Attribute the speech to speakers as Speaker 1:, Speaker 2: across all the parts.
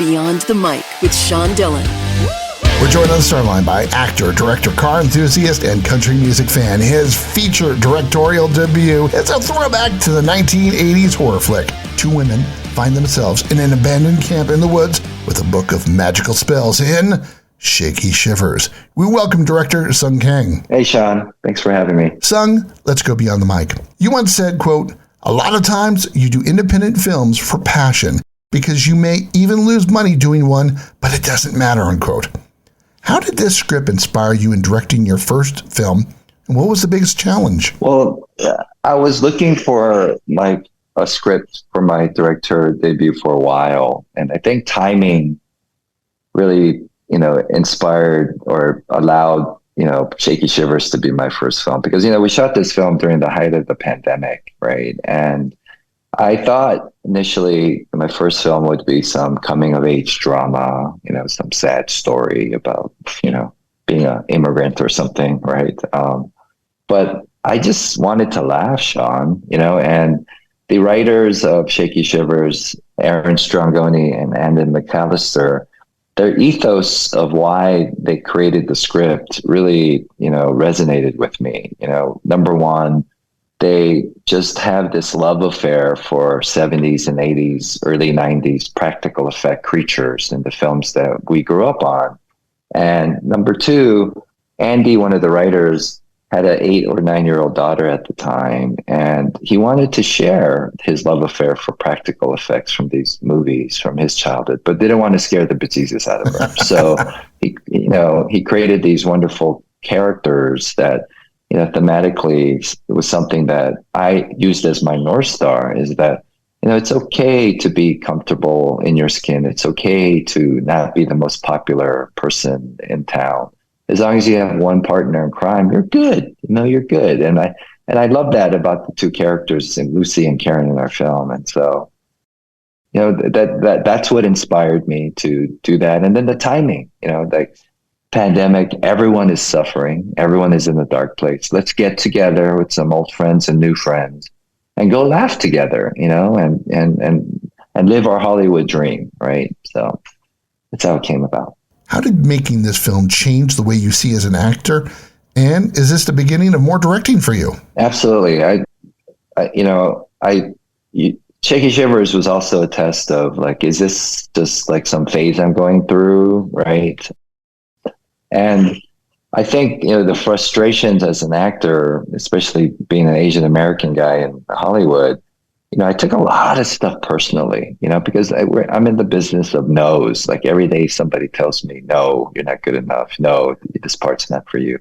Speaker 1: Beyond the Mic with Sean Dillon.
Speaker 2: We're joined on the Starline by actor, director, car enthusiast, and country music fan. His feature directorial debut is a throwback to the 1980s horror flick. Two women find themselves in an abandoned camp in the woods with a book of magical spells in Shaky Shivers. We welcome director Sung Kang.
Speaker 3: Hey, Sean. Thanks for having me.
Speaker 2: Sung, let's go beyond the mic. You once said, quote, "A lot of times you do independent films for passion because you may even lose money doing one, but it doesn't matter," unquote. How did this script inspire you in directing your first film? And what was the biggest challenge?
Speaker 3: Well, I was looking for a script for my director debut for a while. And I think timing really, inspired or allowed, Shaky Shivers to be my first film. Because, we shot this film during the height of the pandemic, right? And I thought initially my first film would be some coming of age drama, some sad story about, being an immigrant or something, right? But I just wanted to laugh, Sean, and the writers of Shaky Shivers, Aaron Strongoni and Andon McAllister, their ethos of why they created the script really, resonated with me. Number one, they just have this love affair for 70s and 80s, early 90s practical effect creatures in the films that we grew up on. And number two, Andy, one of the writers, had an 8 or 9-year-old daughter at the time, and he wanted to share his love affair for practical effects from these movies from his childhood, but didn't want to scare the bejesus out of her. So he created these wonderful characters that, thematically, it was something that I used as my North Star, is that, it's okay to be comfortable in your skin. It's okay to not be the most popular person in town. As long as you have one partner in crime, you're good. You're good. And I love that about the two characters, Lucy and Karen, in our film. And so, that's what inspired me to do that. And then the timing, pandemic, everyone is suffering. Everyone is in a dark place. Let's get together with some old friends and new friends and go laugh together, and live our Hollywood dream, right? So that's how it came about.
Speaker 2: How did making this film change the way you see as an actor? And is this the beginning of more directing for you?
Speaker 3: Absolutely. Shaky Shivers was also a test of is this just some phase I'm going through, right? And I think, the frustrations as an actor, especially being an Asian American guy in Hollywood, I took a lot of stuff personally, because I'm in the business of no's. Every day somebody tells me, no, you're not good enough. No, this part's not for you.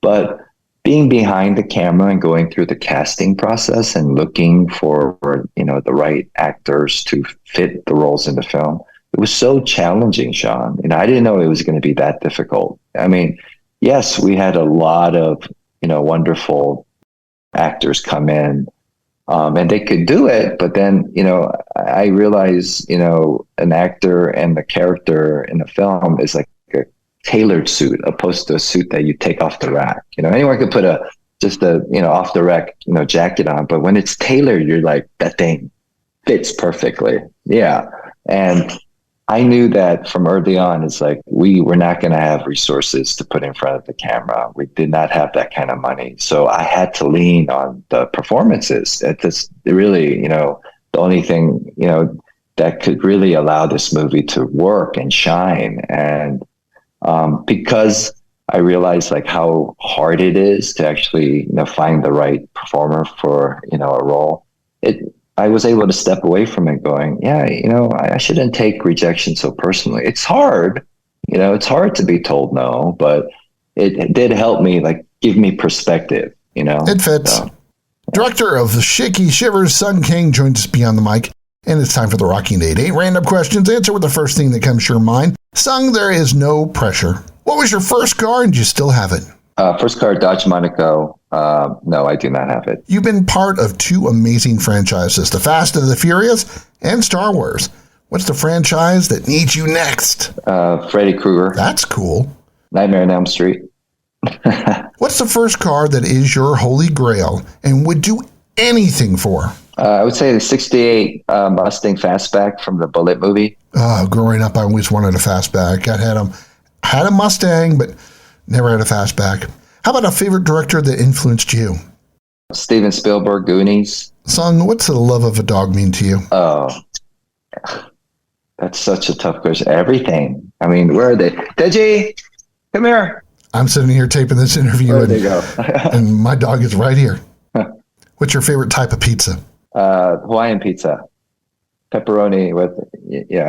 Speaker 3: But being behind the camera and going through the casting process and looking for, the right actors to fit the roles in the film, it was so challenging, Sean. I didn't know it was going to be that difficult. I mean, yes, we had a lot of, wonderful actors come in, and they could do it. But then, I realized, an actor and the character in a film is like a tailored suit opposed to a suit that you take off the rack. Anyone could put just a off the rack, jacket on. But when it's tailored, you're like, that thing fits perfectly. Yeah. And I knew that from early on, it's we were not going to have resources to put in front of the camera. We did not have that kind of money. So I had to lean on the performances. It's really, the only thing, that could really allow this movie to work and shine. And because I realized how hard it is to actually, find the right performer for, a role, I was able to step away from it going, yeah, I shouldn't take rejection so personally. It's hard, it's hard to be told no, but it did help me, give me perspective,
Speaker 2: It fits. So, Director of Shaky Shivers, Sung Kang, joins us beyond the mic, and it's time for the Rocking Date. 8 random questions. Answer with the first thing that comes to your mind. Sung, there is no pressure. What was your first car, and do you still have it?
Speaker 3: First car, Dodge Monaco. No, I do not have it.
Speaker 2: You've been part of 2 amazing franchises, The Fast and the Furious and Star Wars. What's the franchise that needs you next?
Speaker 3: Freddy Krueger.
Speaker 2: That's cool.
Speaker 3: Nightmare on Elm Street.
Speaker 2: What's the first car that is your holy grail and would do anything for?
Speaker 3: I would say the 68 Mustang Fastback from the Bullet movie.
Speaker 2: Growing up, I always wanted a fastback. Had a Mustang, but never had a fastback. How about a favorite director that influenced you?
Speaker 3: Steven Spielberg, Goonies.
Speaker 2: Sung, what's the love of a dog mean to you?
Speaker 3: Oh, that's such a tough question. Everything. I mean, where are they? Deji, come here.
Speaker 2: I'm sitting here taping this interview,
Speaker 3: There they go.
Speaker 2: and my dog is right here. What's your favorite type of pizza?
Speaker 3: Hawaiian pizza. Pepperoni with,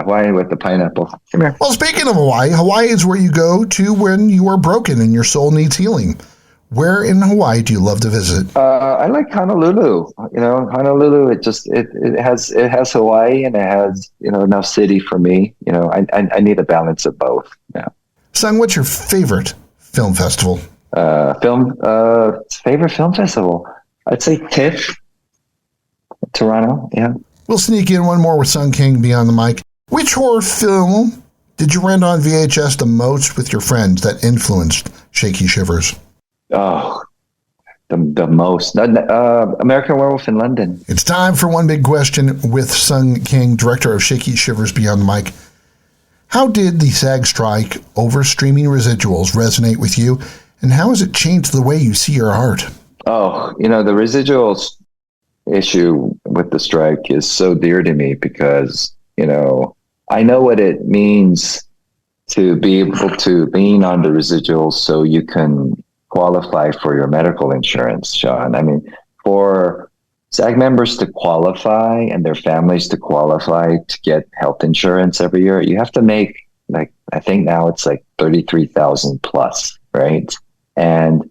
Speaker 3: Hawaiian with the pineapple. Come here.
Speaker 2: Well, speaking of Hawaii is where you go to when you are broken and your soul needs healing. Where in Hawaii do you love to visit?
Speaker 3: I like Honolulu. Honolulu. It has Hawaii and it has enough city for me. I need a balance of both. Yeah.
Speaker 2: Sung, what's your favorite film festival?
Speaker 3: Favorite film festival? I'd say TIFF, Toronto. Yeah.
Speaker 2: We'll sneak in one more with Sung Kang beyond the mic. Which horror film did you rent on VHS the most with your friends that influenced Shaky Shivers?
Speaker 3: Oh, the most. American Werewolf in London.
Speaker 2: It's time for one big question with Sung Kang, director of Shaky Shivers Beyond the Mic. How did the SAG strike over streaming residuals resonate with you, and how has it changed the way you see your art?
Speaker 3: Oh, the residuals issue with the strike is so dear to me because, I know what it means to be able to lean on the residuals so you can qualify for your medical insurance, Sean. I mean, for SAG members to qualify and their families to qualify to get health insurance every year, you have to make I think now it's like 33,000 plus, right? And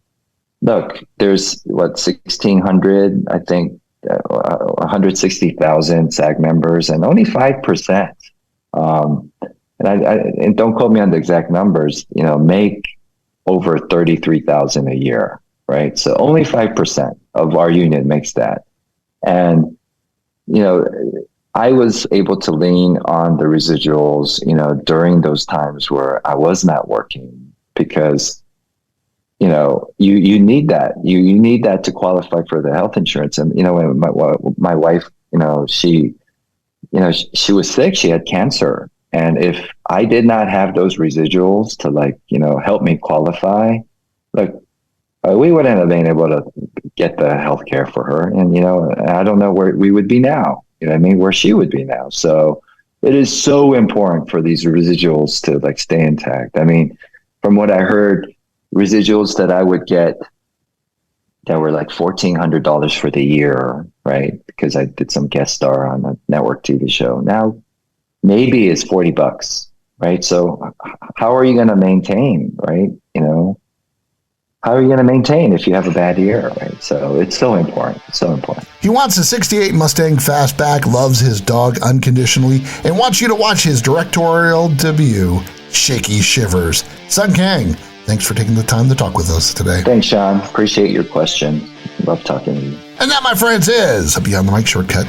Speaker 3: look, there's 1,600, I think, 160,000 SAG members, and only 5%. And don't quote me on the exact numbers. Make over 33,000 a year, right? So only 5% of our union makes that, and I was able to lean on the residuals, during those times where I was not working because you need that. You need that to qualify for the health insurance. And when my wife, she was sick. She had cancer, and if I did not have those residuals to help me qualify, we wouldn't have been able to get the health care for her. And I don't know where we would be now. Where she would be now. So it is so important for these residuals to stay intact. I mean, from what I heard, residuals that I would get that were $1,400 for the year, right? Because I did some guest star on a network TV show. Now maybe it's $40, right? So how are you going to maintain, right? How are you going to maintain if you have a bad year, right? So it's so important. It's so important.
Speaker 2: He wants a 68 Mustang Fastback, loves his dog unconditionally, and wants you to watch his directorial debut, Shaky Shivers. Sung Kang, thanks for taking the time to talk with us today.
Speaker 3: Thanks, Sean. Appreciate your question. Love talking to you.
Speaker 2: And that, my friends, is a Beyond the Mic shortcut.